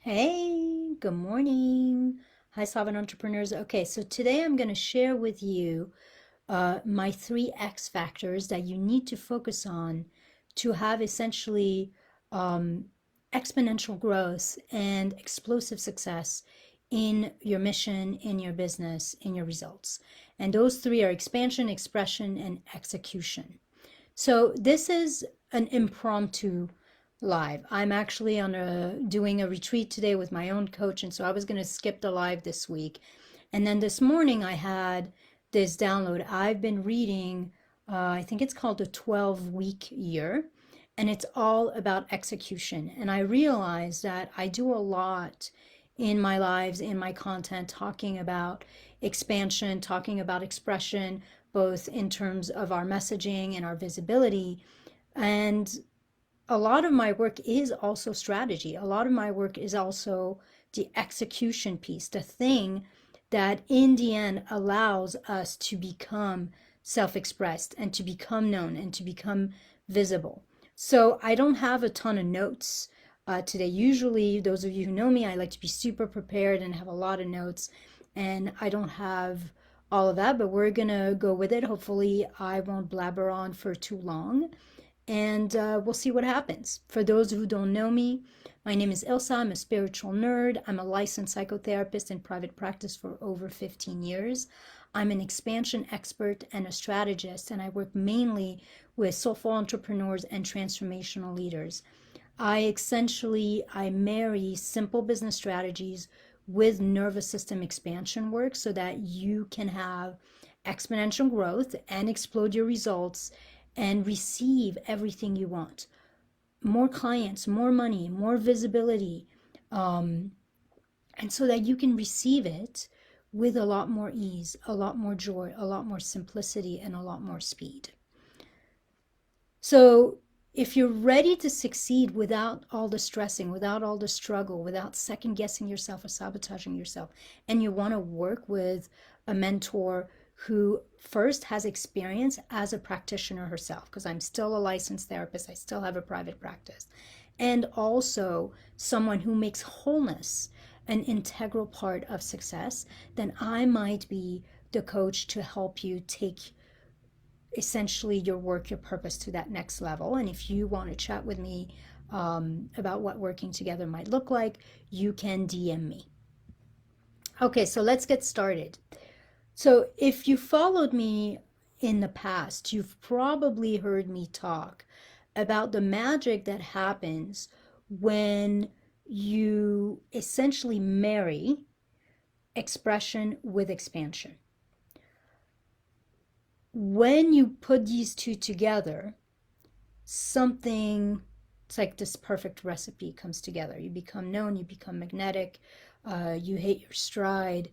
Hey, good morning. Hi, Sovereign Entrepreneurs. Okay, so today I'm going to share with you my three X factors that you need to focus on to have essentially um, exponential growth and explosive success in your mission, in your business, in your results. And those three are expansion, expression, and execution. So this is an impromptu live. I'm actually doing a retreat today with my own coach, and so I was going to skip the live this week. And then this morning I had this download. I've been reading, I think it's called the 12-week year, and it's all about execution. And I realized that I do a lot in my lives, in my content, talking about expansion, talking about expression, both in terms of our messaging and our visibility. And a lot of my work is also strategy. A lot of my work is also the execution piece, the thing that in the end allows us to become self-expressed and to become known and to become visible. So I don't have a ton of notes today. Usually, those of you who know me, I like to be super prepared and have a lot of notes, and I don't have all of that, but we're gonna go with it. Hopefully, I won't blabber on for too long, and we'll see what happens. For those who don't know me, my name is Ilsa. I'm a spiritual nerd. I'm a licensed psychotherapist in private practice for over 15 years. I'm an expansion expert and a strategist, and I work mainly with soulful entrepreneurs and transformational leaders. I marry simple business strategies with nervous system expansion work so that you can have exponential growth and explode your results and receive everything you want. More clients, more money, more visibility, um, and so that you can receive it with a lot more ease, a lot more joy, a lot more simplicity, and a lot more speed. So if you're ready to succeed without all the stressing, without all the struggle, without second guessing yourself or sabotaging yourself, and you want to work with a mentor who first has experience as a practitioner herself, because I'm still a licensed therapist, I still have a private practice, and also someone who makes wholeness an integral part of success, then I might be the coach to help you take essentially your work, your purpose to that next level. And if you want to chat with me about what working together might look like, you can DM me. Okay, so let's get started. So if you followed me in the past, you've probably heard me talk about the magic that happens when you essentially marry expression with expansion. When you put these two together, something, it's like this perfect recipe comes together. You become known, you become magnetic, you hit your stride.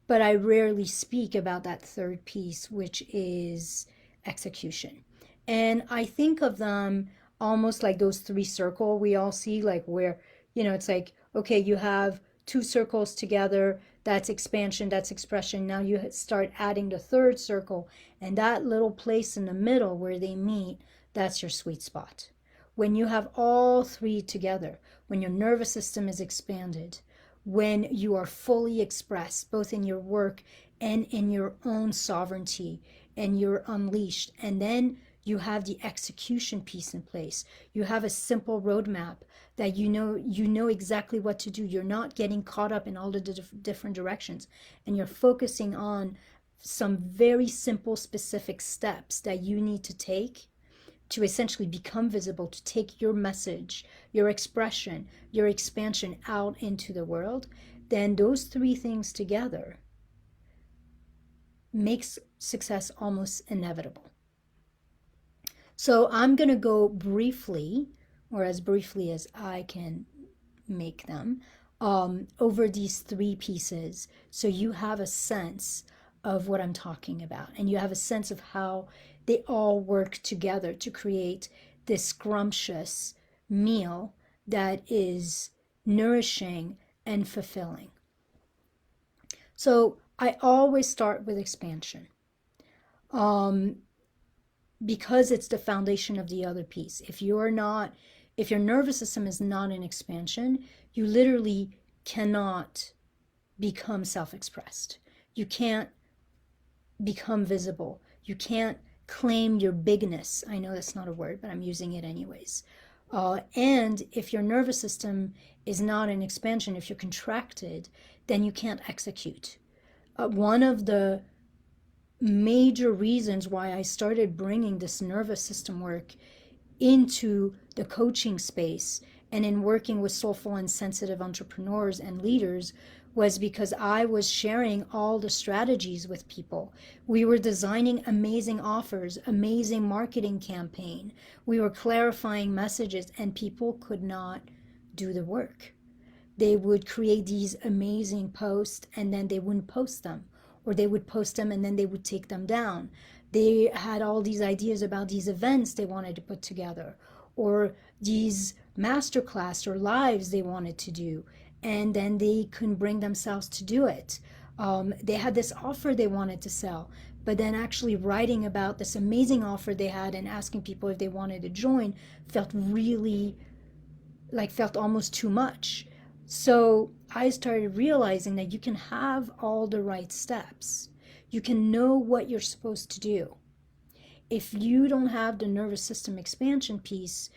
But I rarely speak about that third piece, which is execution. And I think of them almost like those three circles we all see, like where, it's like, okay, you have two circles together, that's expansion, that's expression. Now you start adding the third circle, and that little place in the middle where they meet, that's your sweet spot. When you have all three together, when your nervous system is expanded, when you are fully expressed, both in your work and in your own sovereignty, and you're unleashed, and then you have the execution piece in place. You have a simple roadmap that you know exactly what to do. You're not getting caught up in all the different directions, and you're focusing on some very simple, specific steps that you need to take to essentially become visible, to take your message, your expression, your expansion out into the world. Then those three things together makes success almost inevitable. So I'm going to go briefly, or as briefly as I can make them, over these three pieces, so you have a sense of what I'm talking about, and you have a sense of how they all work together to create this scrumptious meal that is nourishing and fulfilling. So I always start with expansion, um, because it's the foundation of the other piece. If your nervous system is not in expansion, you literally cannot become self-expressed. You can't become visible. You can't claim your bigness. I know that's not a word, but I'm using it anyways. And if your nervous system is not in expansion, if you're contracted, then you can't execute. One of the major reasons why I started bringing this nervous system work into the coaching space and in working with soulful and sensitive entrepreneurs and leaders was because I was sharing all the strategies with people. We were designing amazing offers, amazing marketing campaign. We were clarifying messages, and people could not do the work. They would create these amazing posts and then they wouldn't post them, or they would post them and then they would take them down. They had all these ideas about these events they wanted to put together, or these masterclass or lives they wanted to do, and then they couldn't bring themselves to do it. They had this offer they wanted to sell, but then actually writing about this amazing offer they had and asking people if they wanted to join felt almost too much. So I started realizing that you can have all the right steps. You can know what you're supposed to do. If you don't have the nervous system expansion piece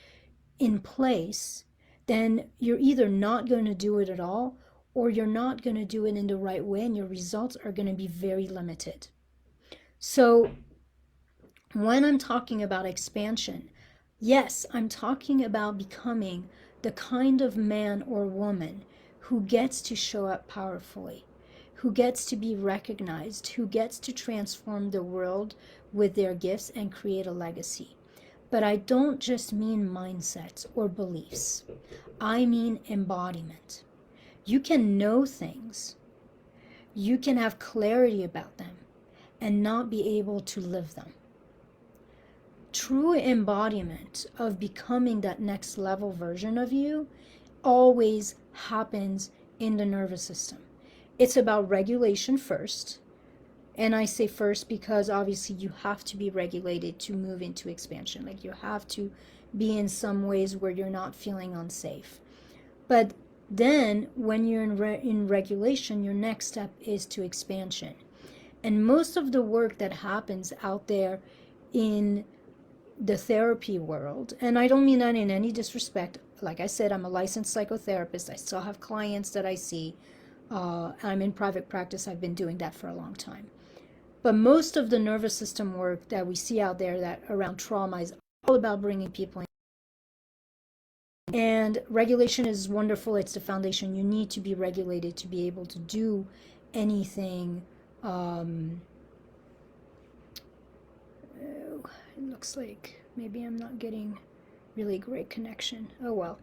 in place, then you're either not going to do it at all, or you're not going to do it in the right way, and your results are going to be very limited. So when I'm talking about expansion, yes, I'm talking about becoming the kind of man or woman who gets to show up powerfully, who gets to be recognized, who gets to transform the world with their gifts and create a legacy. But I don't just mean mindsets or beliefs. I mean embodiment. You can know things, you can have clarity about them, and not be able to live them. True embodiment of becoming that next level version of you always happens in the nervous system. It's about regulation first. And I say first because obviously you have to be regulated to move into expansion. Like you have to be in some ways where you're not feeling unsafe. But then when you're in regulation, your next step is to expansion. And most of the work that happens out there in the therapy world, and I don't mean that in any disrespect. Like I said, I'm a licensed psychotherapist. I still have clients that I see. I'm in private practice. I've been doing that for a long time. But most of the nervous system work that we see out there that around trauma is all about bringing people in. And regulation is wonderful. It's the foundation. You need to be regulated to be able to do anything. It looks like maybe I'm not getting really great connection. Oh well,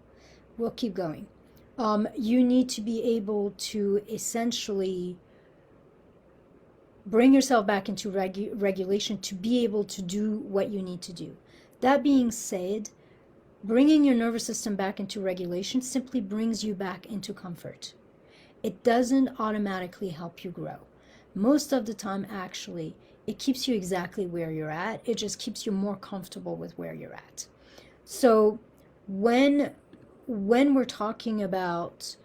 we'll keep going. You need to be able to essentially bring yourself back into regulation to be able to do what you need to do. That being said, bringing your nervous system back into regulation simply brings you back into comfort. It doesn't automatically help you grow. Most of the time, actually, it keeps you exactly where you're at. It just keeps you more comfortable with where you're at. So when we're talking about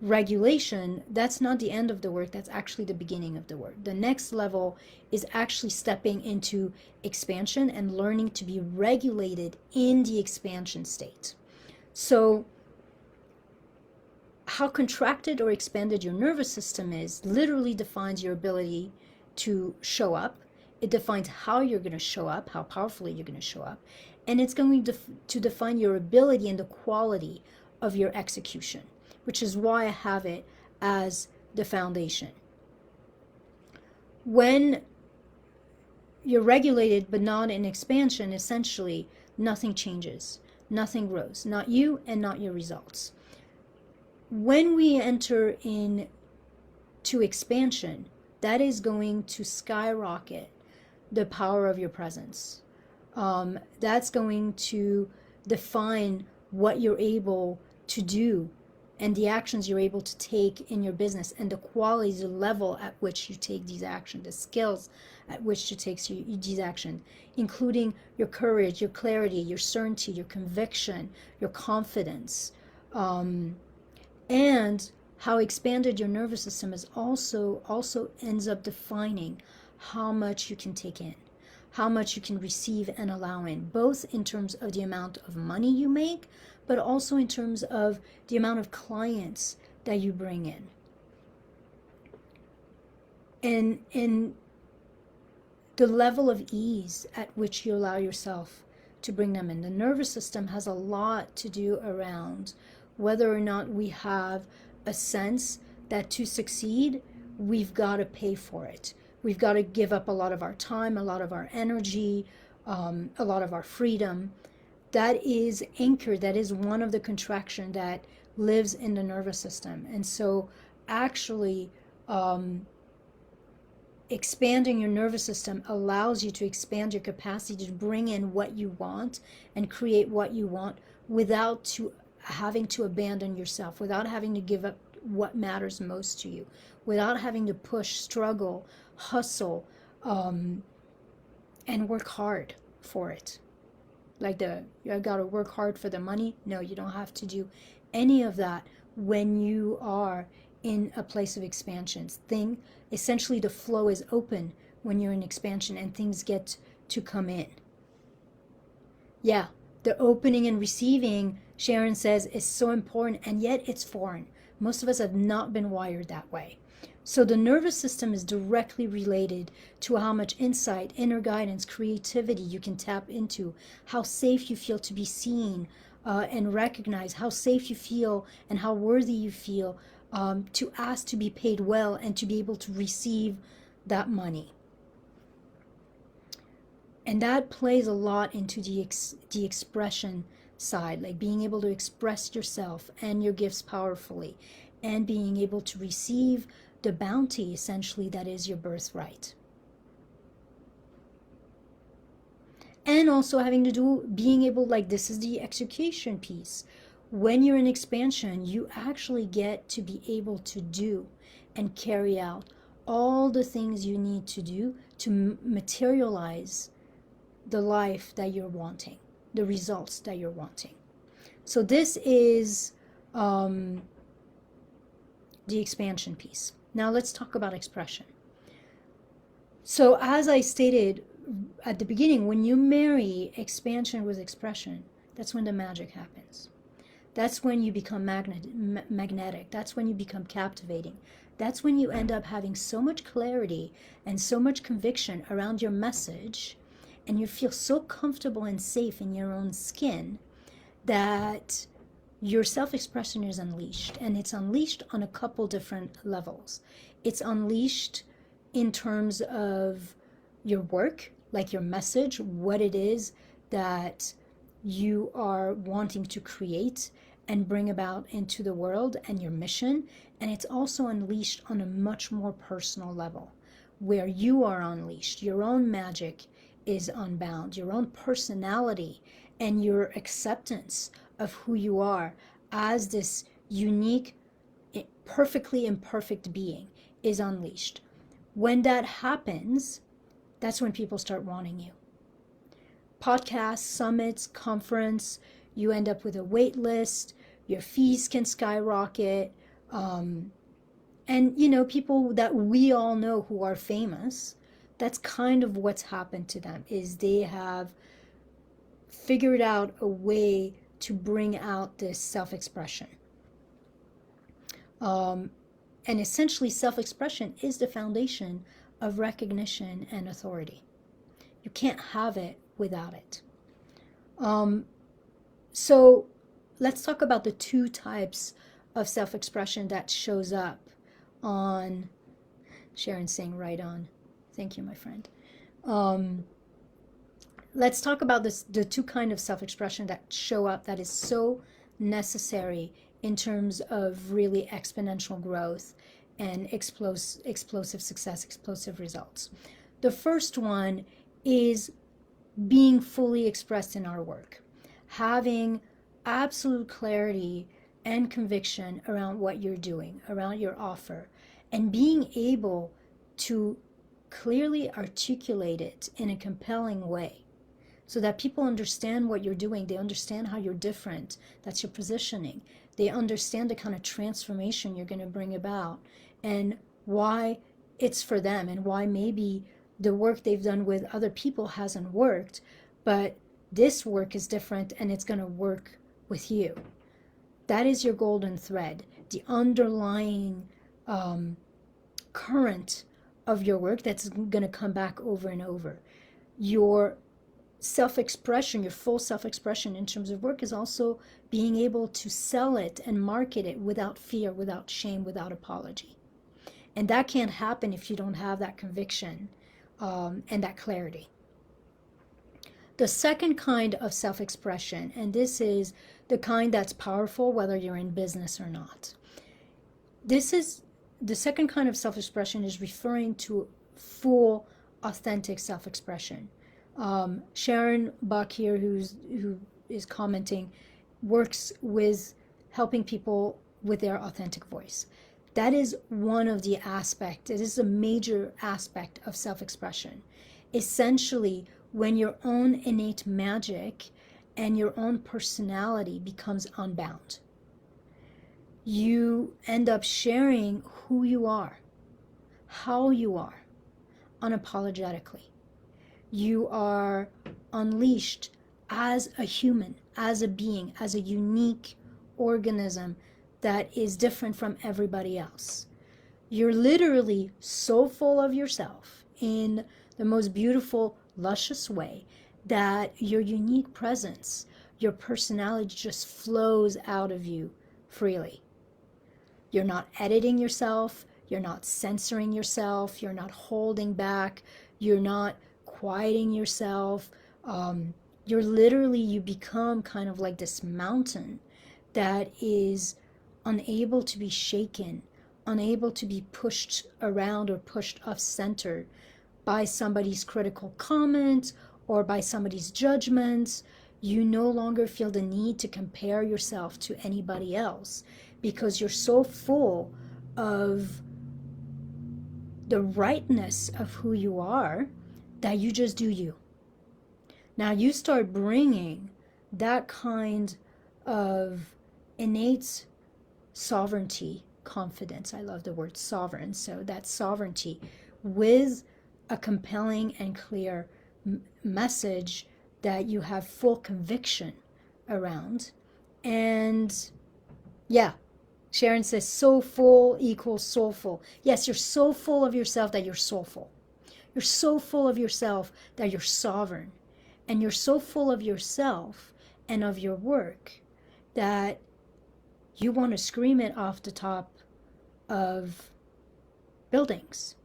regulation, that's not the end of the work. That's actually the beginning of the work. The next level is actually stepping into expansion and learning to be regulated in the expansion state. So how contracted or expanded your nervous system is literally defines your ability to show up. It defines how you're going to show up, how powerfully you're going to show up, and it's going to define your ability and the quality of your execution, which is why I have it as the foundation. When you're regulated but not in expansion, essentially nothing changes, nothing grows, not you and not your results. When we enter into expansion, that is going to skyrocket the power of your presence. That's going to define what you're able to do and the actions you're able to take in your business, and the quality, the level at which you take these actions, the skills at which you take these actions, including your courage, your clarity, your certainty, your conviction, your confidence, And how expanded your nervous system is also ends up defining how much you can take in, how much you can receive and allow in, both in terms of the amount of money you make, but also in terms of the amount of clients that you bring in. And the level of ease at which you allow yourself to bring them in. The nervous system has a lot to do around whether or not we have a sense that to succeed, we've got to pay for it. We've got to give up a lot of our time, a lot of our energy, a lot of our freedom. That is anchored, that is one of the contraction that lives in the nervous system. And so actually, expanding your nervous system allows you to expand your capacity to bring in what you want and create what you want without having to abandon yourself, without having to give up what matters most to you, without having to push, struggle, hustle, and work hard for it. Like I gotta work hard for the money. No, you don't have to do any of that when you are in a place of expansion. Essentially the flow is open when you're in expansion and things get to come in. Yeah, the opening and receiving, Sharon says, is so important, and yet it's foreign. Most of us have not been wired that way. So the nervous system is directly related to how much insight, inner guidance, creativity you can tap into, how safe you feel to be seen and recognized, how safe you feel and how worthy you feel to ask to be paid well and to be able to receive that money. And that plays a lot into the expression side, like being able to express yourself and your gifts powerfully and being able to receive the bounty, essentially, that is your birthright. And also having to do, being able, like, this is the execution piece. When you're in expansion, you actually get to be able to do and carry out all the things you need to do to materialize the life that you're wanting, the results that you're wanting. So this is the expansion piece. Now let's talk about expression. So as I stated at the beginning, when you marry expansion with expression, that's when the magic happens. That's when you become magnetic. That's when you become captivating. That's when you end up having so much clarity and so much conviction around your message, and you feel so comfortable and safe in your own skin that your self-expression is unleashed. And it's unleashed on a couple different levels. It's unleashed in terms of your work, like your message, what it is that you are wanting to create and bring about into the world, and your mission. And it's also unleashed on a much more personal level, where you are unleashed. Your own magic is unbound. Your own personality and your acceptance of who you are as this unique, perfectly imperfect being is unleashed. When that happens, that's when people start wanting you. Podcasts, summits, conference, you end up with a wait list, your fees can skyrocket, and people that we all know who are famous, that's kind of what's happened to them, is they have figured out a way to bring out this self-expression. And essentially self-expression is the foundation of recognition and authority. You can't have it without it. So let's talk about the two types of self-expression that shows up on, Sharon's saying right on. Thank you, my friend. Let's talk about the two kinds of self-expression that show up that is so necessary in terms of really exponential growth and explosive success, explosive results. The first one is being fully expressed in our work, having absolute clarity and conviction around what you're doing, around your offer, and being able to clearly articulate it in a compelling way so that people understand what you're doing. They understand how you're different. That's your positioning. They understand the kind of transformation you're going to bring about and why it's for them and why maybe the work they've done with other people hasn't worked, but this work is different and it's going to work with you. That is your golden thread, the underlying current of your work that's going to come back over and over. Your self-expression, your full self-expression in terms of work is also being able to sell it and market it without fear, without shame, without apology. And that can't happen if you don't have that conviction and that clarity. The second kind of self-expression, and this is the kind that's powerful whether you're in business or not. This is the second kind of self-expression is referring to full, authentic self-expression. Sharon Buck here, who is commenting, works with helping people with their authentic voice. That is one of the aspects. It is a major aspect of self-expression. Essentially, when your own innate magic and your own personality becomes unbound, you end up sharing who you are, how you are, unapologetically. You are unleashed as a human, as a being, as a unique organism that is different from everybody else. You're literally so full of yourself in the most beautiful, luscious way that your unique presence, your personality just flows out of you freely. You're not editing yourself, you're not censoring yourself, you're not holding back, you're not quieting yourself. You're literally, you become kind of like this mountain that is unable to be shaken, unable to be pushed around or pushed off center by somebody's critical comments or by somebody's judgments. You no longer feel the need to compare yourself to anybody else because you're so full of the rightness of who you are that you just do you. Now you start bringing that kind of innate sovereignty, confidence. I love the word sovereign. So that sovereignty with a compelling and clear message that you have full conviction around. And yeah, Sharon says so full equals soulful. Yes, you're so full of yourself that you're soulful. You're so full of yourself that you're sovereign. And you're so full of yourself and of your work that you want to scream it off the top of buildings.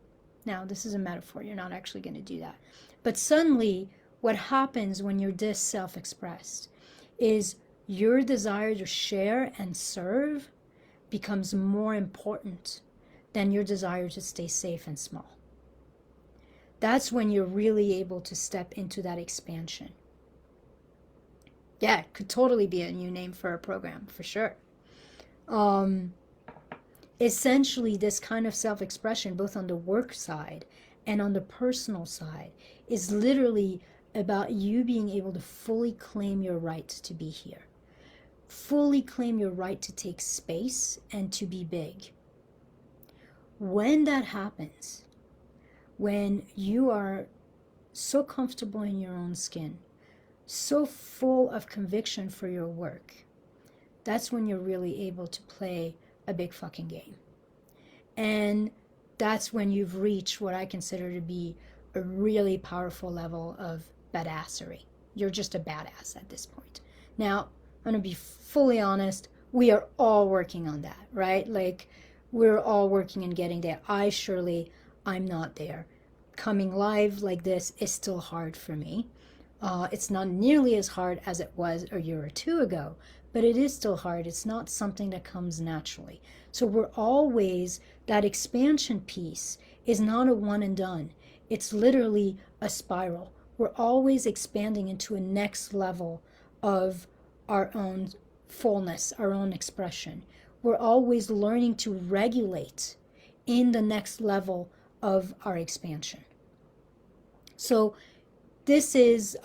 Now, this is a metaphor. You're not actually going to do that. But suddenly, what happens when you're this self-expressed is your desire to share and serve becomes more important than your desire to stay safe and small. That's when you're really able to step into that expansion. Yeah, it could totally be a new name for a program, for sure. Essentially, this kind of self-expression, both on the work side and on the personal side, is literally about you being able to fully claim your right to be here. Fully claim your right to take space and to be big. When that happens, when you are so comfortable in your own skin, so full of conviction for your work, that's when you're really able to play a big fucking game. And that's when you've reached what I consider to be a really powerful level of badassery. You're just a badass at this point. Now, I'm going to be fully honest, we are all working on that, right? Like, we're all working and getting there. I'm not there. Coming live like this is still hard for me. It's not nearly as hard as it was a year or two ago, but it is still hard. It's not something that comes naturally. So we're always, that expansion piece is not a one and done. It's literally a spiral. We're always expanding into a next level of our own fullness, our own expression. We're always learning to regulate in the next level of our expansion. So this is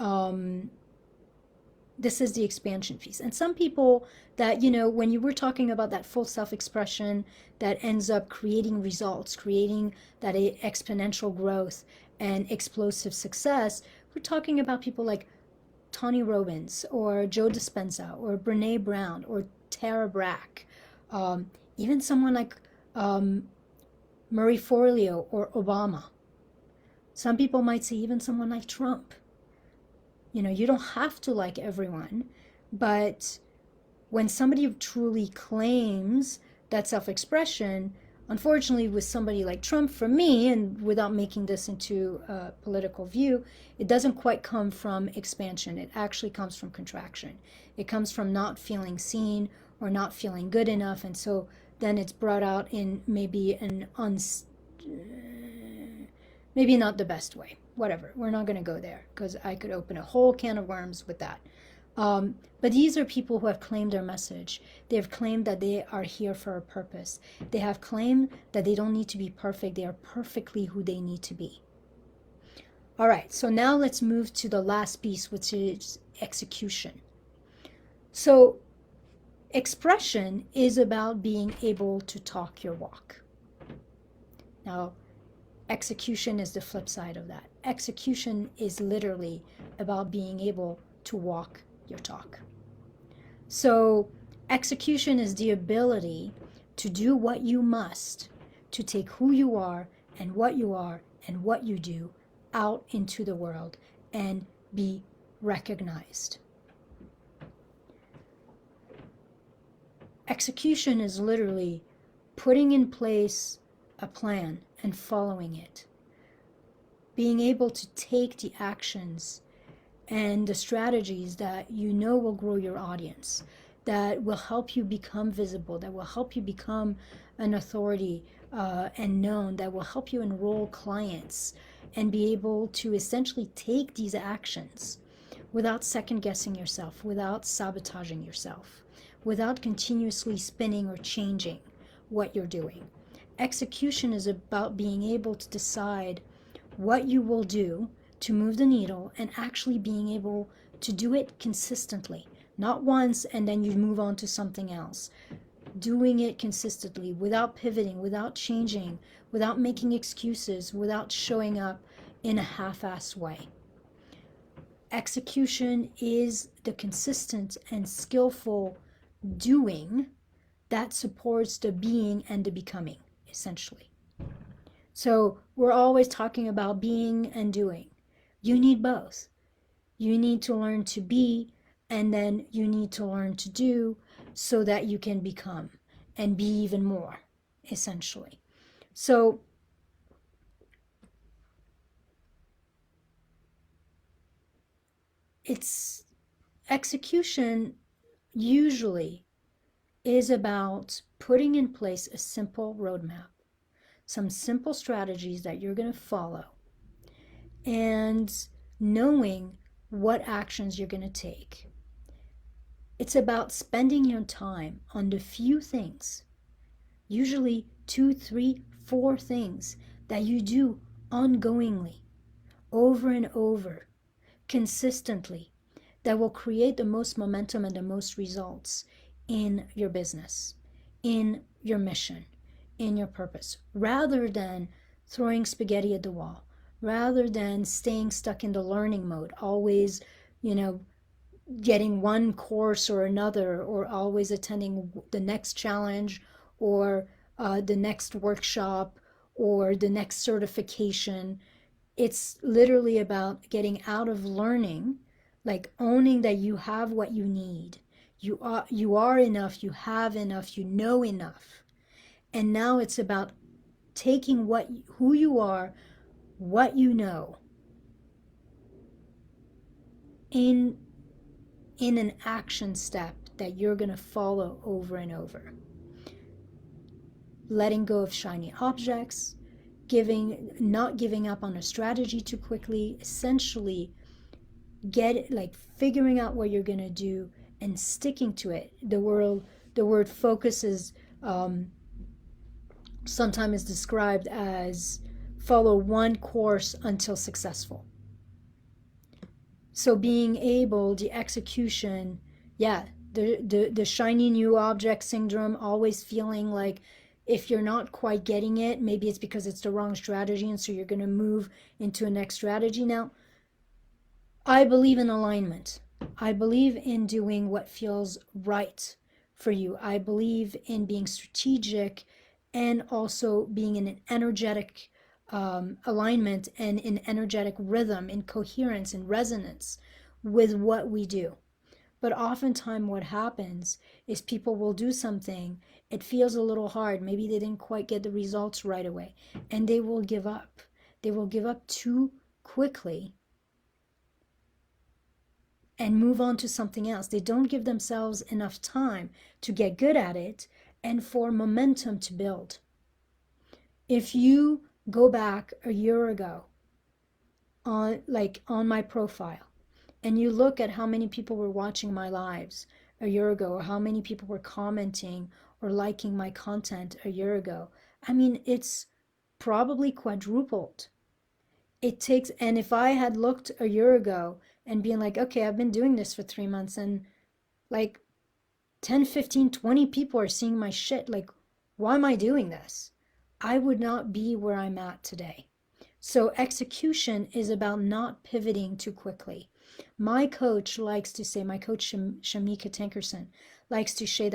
this is the expansion piece. And some people that, when you were talking about that full self-expression that ends up creating results, creating that exponential growth and explosive success, we're talking about people like Tony Robbins or Joe Dispenza or Brene Brown or Tara Brach, even someone like Marie Forleo or Obama. Some people might say even someone like Trump. You don't have to like everyone, but when somebody truly claims that self-expression, unfortunately with somebody like Trump, for me, and without making this into a political view, it doesn't quite come from expansion. It actually comes from contraction. It comes from not feeling seen or not feeling good enough, and so then it's brought out in maybe maybe not the best way. Whatever, we're not going to go there because I could open a whole can of worms with that. But these are people who have claimed their message. They have claimed that they are here for a purpose. They have claimed that they don't need to be perfect. They are perfectly who they need to be. All right, so now let's move to the last piece, which is execution. So expression is about being able to talk your walk. Now, execution is the flip side of that. Execution is literally about being able to walk your talk. So execution is the ability to do what you must to take who you are and what you do out into the world and be recognized. Execution is literally putting in place a plan and following it. Being able to take the actions and the strategies that you know will grow your audience, that will help you become visible, that will help you become an authority and known, that will help you enroll clients and be able to essentially take these actions without second guessing yourself, without sabotaging yourself, without continuously spinning or changing what you're doing. Execution is about being able to decide what you will do to move the needle and actually being able to do it consistently. Not once and then you move on to something else. Doing it consistently without pivoting, without changing, without making excuses, without showing up in a half-assed way. Execution is the consistent and skillful doing that supports the being and the becoming, essentially. So we're always talking about being and doing. You need both. You need to learn to be, and then you need to learn to do so that you can become and be even more, essentially. So it's execution usually is about putting in place a simple roadmap, some simple strategies that you're going to follow, and knowing what actions you're going to take. It's about spending your time on the few things, usually 2, 3, 4 things that you do ongoingly, over and over, consistently, that will create the most momentum and the most results in your business, in your mission, in your purpose, rather than throwing spaghetti at the wall, rather than staying stuck in the learning mode, always, getting one course or another, or always attending the next challenge or the next workshop or the next certification. It's literally about getting out of learning, like owning that you have what you need. You are enough, you have enough, you know enough. And now it's about taking who you are, what you know, in an action step that you're going to follow over and over. Letting go of shiny objects, not giving up on a strategy too quickly, essentially figuring out what you're going to do and sticking to it. The word focus is sometimes described as follow one course until successful. So being able, the execution, yeah, the shiny new object syndrome, always feeling like if you're not quite getting it, maybe it's because it's the wrong strategy, and so you're going to move into a next strategy. Now, I believe in alignment. I believe in doing what feels right for you. I believe in being strategic and also being in an energetic alignment and in energetic rhythm, in coherence, in resonance with what we do. But oftentimes, what happens is people will do something, it feels a little hard, maybe they didn't quite get the results right away, and they will give up. They will give up too quickly and move on to something else. They don't give themselves enough time to get good at it and for momentum to build. If you go back a year ago on my profile and you look at how many people were watching my lives a year ago, or how many people were commenting or liking my content a year ago, I mean, it's probably quadrupled. It takes, and if I had looked a year ago and being like, okay, I've been doing this for 3 months and like 10, 15, 20 people are seeing my shit, like, why am I doing this? I would not be where I'm at today. So execution is about not pivoting too quickly. My coach likes to say, my coach Shamika Tankerson likes to say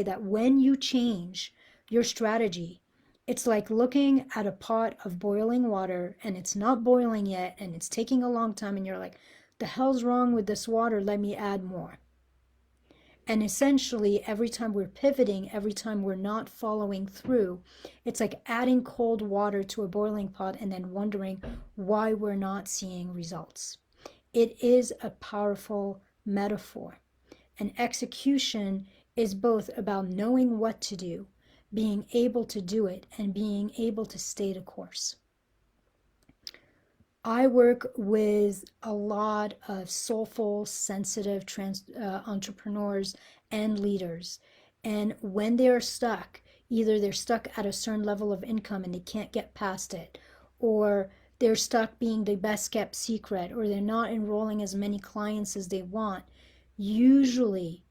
that when you change your strategy, it's like looking at a pot of boiling water and it's not boiling yet and it's taking a long time and you're like, the hell's wrong with this water? Let me add more. And essentially, every time we're pivoting, every time we're not following through, it's like adding cold water to a boiling pot and then wondering why we're not seeing results. It is a powerful metaphor. And execution is both about knowing what to do, being able to do it, and being able to stay the course. I work with a lot of soulful, sensitive entrepreneurs and leaders. And when they're stuck, either they're stuck at a certain level of income and they can't get past it, or they're stuck being the best kept secret, or they're not enrolling as many clients as they want, usually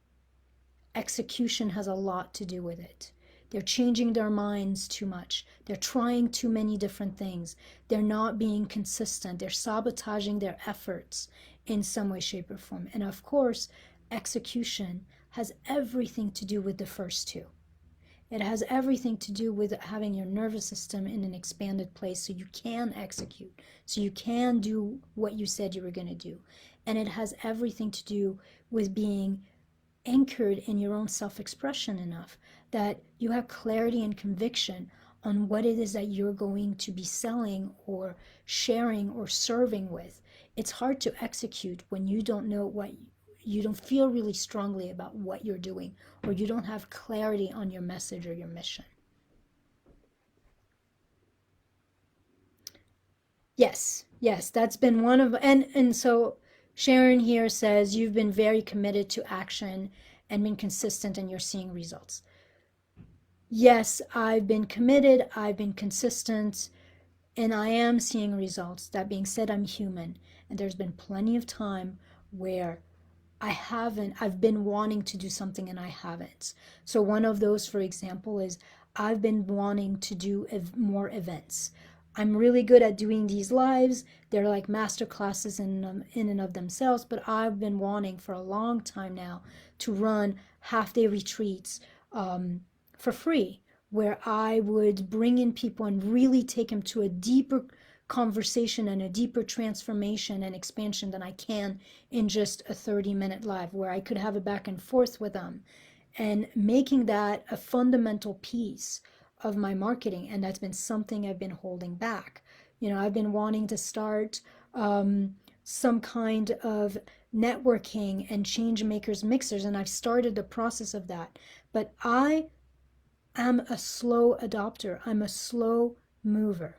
execution has a lot to do with it. They're changing their minds too much. They're trying too many different things. They're not being consistent. They're sabotaging their efforts in some way, shape, or form. And of course, execution has everything to do with the first two. It has everything to do with having your nervous system in an expanded place so you can execute, so you can do what you said you were going to do. And it has everything to do with being anchored in your own self-expression enough that you have clarity and conviction on what it is that you're going to be selling or sharing or serving with. It's hard to execute when you don't know what you don't feel really strongly about what you're doing, or you don't have clarity on your message or your mission. Yes, that's been one of, and so Sharon here says you've been very committed to action and been consistent and you're seeing results. Yes, I've been committed, I've been consistent, and I am seeing results. That being said, I'm human, and there's been plenty of time where I've been wanting to do something and I haven't. So one of those, for example, is I've been wanting to do more events. I'm really good at doing these lives. They're like master classes in and of themselves, but I've been wanting for a long time now to run half-day retreats for free, where I would bring in people and really take them to a deeper conversation and a deeper transformation and expansion than I can in just a 30-minute live, where I could have a back and forth with them, and making that a fundamental piece of my marketing. And that's been something I've been holding back. I've been wanting to start some kind of networking and change makers mixers, and I've started the process of that. But I am a slow adopter. I'm a slow mover.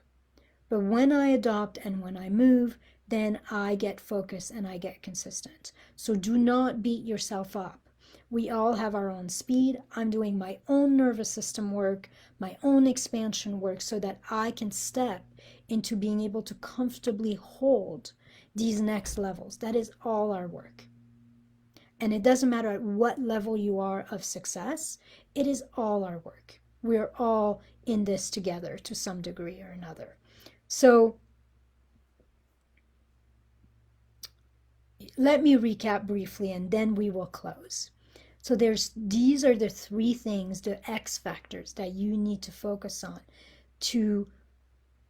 But when I adopt and when I move, then I get focused and I get consistent. So do not beat yourself up. We all have our own speed. I'm doing my own nervous system work, my own expansion work, so that I can step into being able to comfortably hold these next levels. That is all our work. And it doesn't matter at what level you are of success, it is all our work. We're all in this together to some degree or another. So let me recap briefly and then we will close. So these are the three things, the X factors that you need to focus on to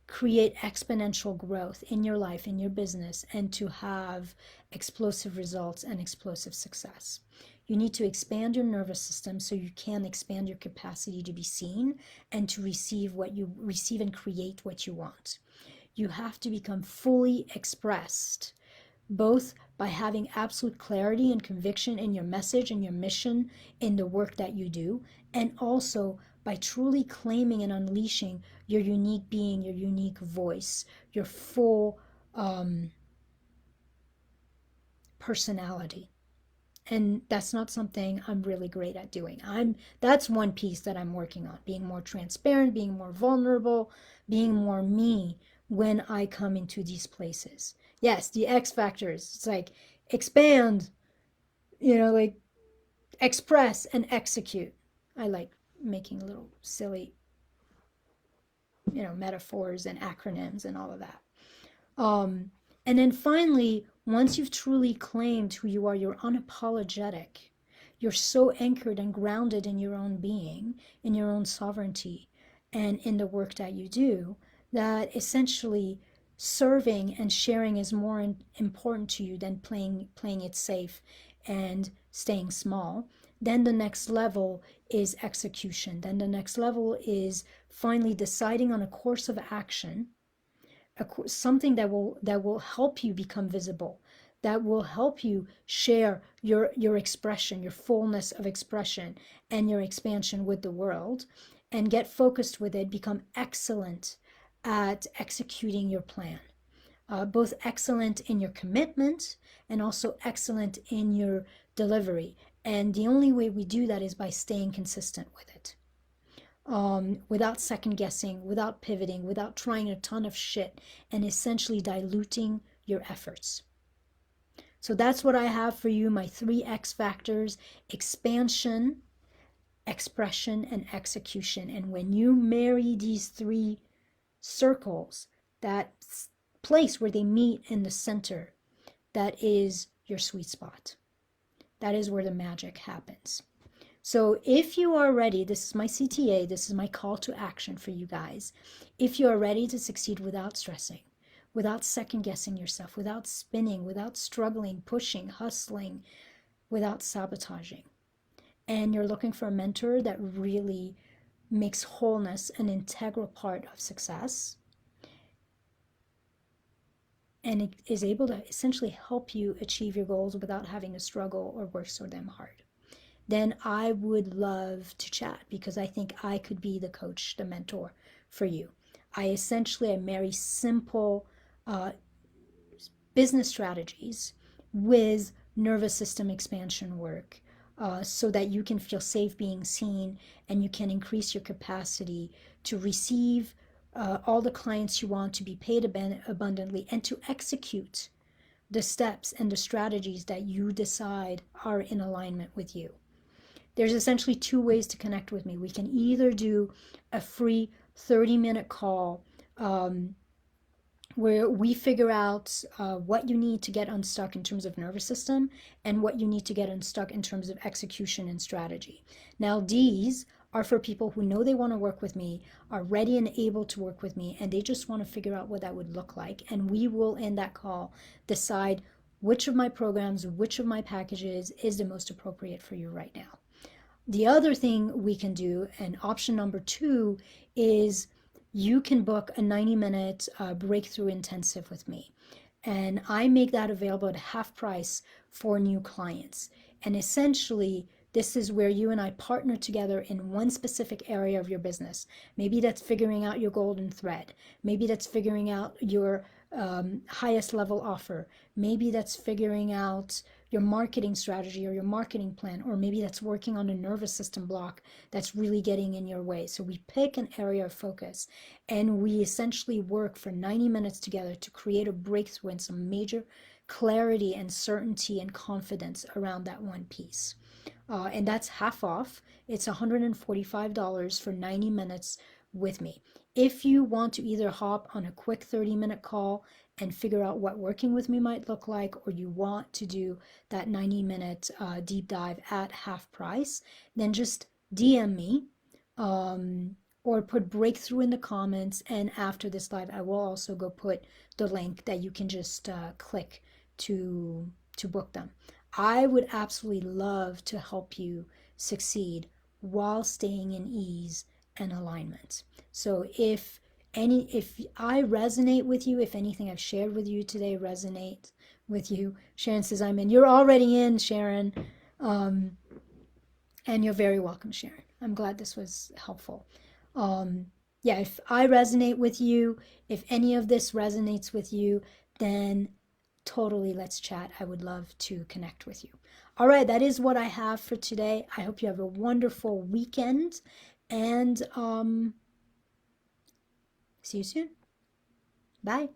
create exponential growth in your life, in your business, and to have explosive results and explosive success. You need to expand your nervous system so you can expand your capacity to be seen and to receive and create what you want. You have to become fully expressed, both by having absolute clarity and conviction in your message and your mission in the work that you do, and also by truly claiming and unleashing your unique being, your unique voice, your full personality. And that's not something I'm really great at doing. That's one piece that I'm working on, being more transparent, being more vulnerable, being more me when I come into these places. Yes, the X factors. It's like expand, like express and execute. I like making little silly, metaphors and acronyms and all of that. And then finally, once you've truly claimed who you are, you're unapologetic. You're so anchored and grounded in your own being, in your own sovereignty, and in the work that you do, that essentially serving and sharing is more important to you than playing it safe and staying small. Then the next level is execution. Then the next level is finally deciding on a course of action, something that will help you become visible, that will help you share your expression, your fullness of expression, and your expansion with the world, and get focused with it. Become excellent at executing your plan, both excellent in your commitment and also excellent in your delivery. And the only way we do that is by staying consistent with it. Without second guessing, without pivoting, without trying a ton of shit, and essentially diluting your efforts. So that's what I have for you, my 3X factors: expansion, expression, and execution. And when you marry these three circles, that place where they meet in the center, that is your sweet spot. That is where the magic happens. So if you are ready, this is my CTA, this is my call to action for you guys. If you are ready to succeed without stressing, without second guessing yourself, without spinning, without struggling, pushing, hustling, without sabotaging, and you're looking for a mentor that really makes wholeness an integral part of success, and it is able to essentially help you achieve your goals without having to struggle or work so damn hard, then I would love to chat, because I think I could be the coach, the mentor for you. I marry simple business strategies with nervous system expansion work, so that you can feel safe being seen and you can increase your capacity to receive all the clients you want, to be paid abundantly, and to execute the steps and the strategies that you decide are in alignment with you. There's essentially two ways to connect with me. We can either do a free 30-minute call where we figure out what you need to get unstuck in terms of nervous system and what you need to get unstuck in terms of execution and strategy. Now, these are for people who know they want to work with me, are ready and able to work with me, and they just want to figure out what that would look like. And we will, in that call, decide which of my programs, which of my packages is the most appropriate for you right now. The other thing we can do, and option number 2, is you can book a 90-minute breakthrough intensive with me. And I make that available at half price for new clients. And essentially, this is where you and I partner together in one specific area of your business. Maybe that's figuring out your golden thread. Maybe that's figuring out your highest level offer. Maybe that's figuring out your marketing strategy or your marketing plan, or maybe that's working on a nervous system block that's really getting in your way. So we pick an area of focus and we essentially work for 90 minutes together to create a breakthrough and some major clarity and certainty and confidence around that one piece. And that's half off. It's $145 for 90 minutes with me. If you want to either hop on a quick 30-minute call and figure out what working with me might look like, or you want to do that 90-minute deep dive at half price, then just DM me or put breakthrough in the comments. And after this live, I will also go put the link that you can just click to book them. I would absolutely love to help you succeed while staying in ease and alignment. So if I resonate with you, if anything I've shared with you today resonates with you, Sharon says I'm in. You're already in, Sharon. And you're very welcome, Sharon. I'm glad this was helpful. Yeah, if I resonate with you, if any of this resonates with you, then totally let's chat. I would love to connect with you. All right, that is what I have for today. I hope you have a wonderful weekend and see you soon. Bye.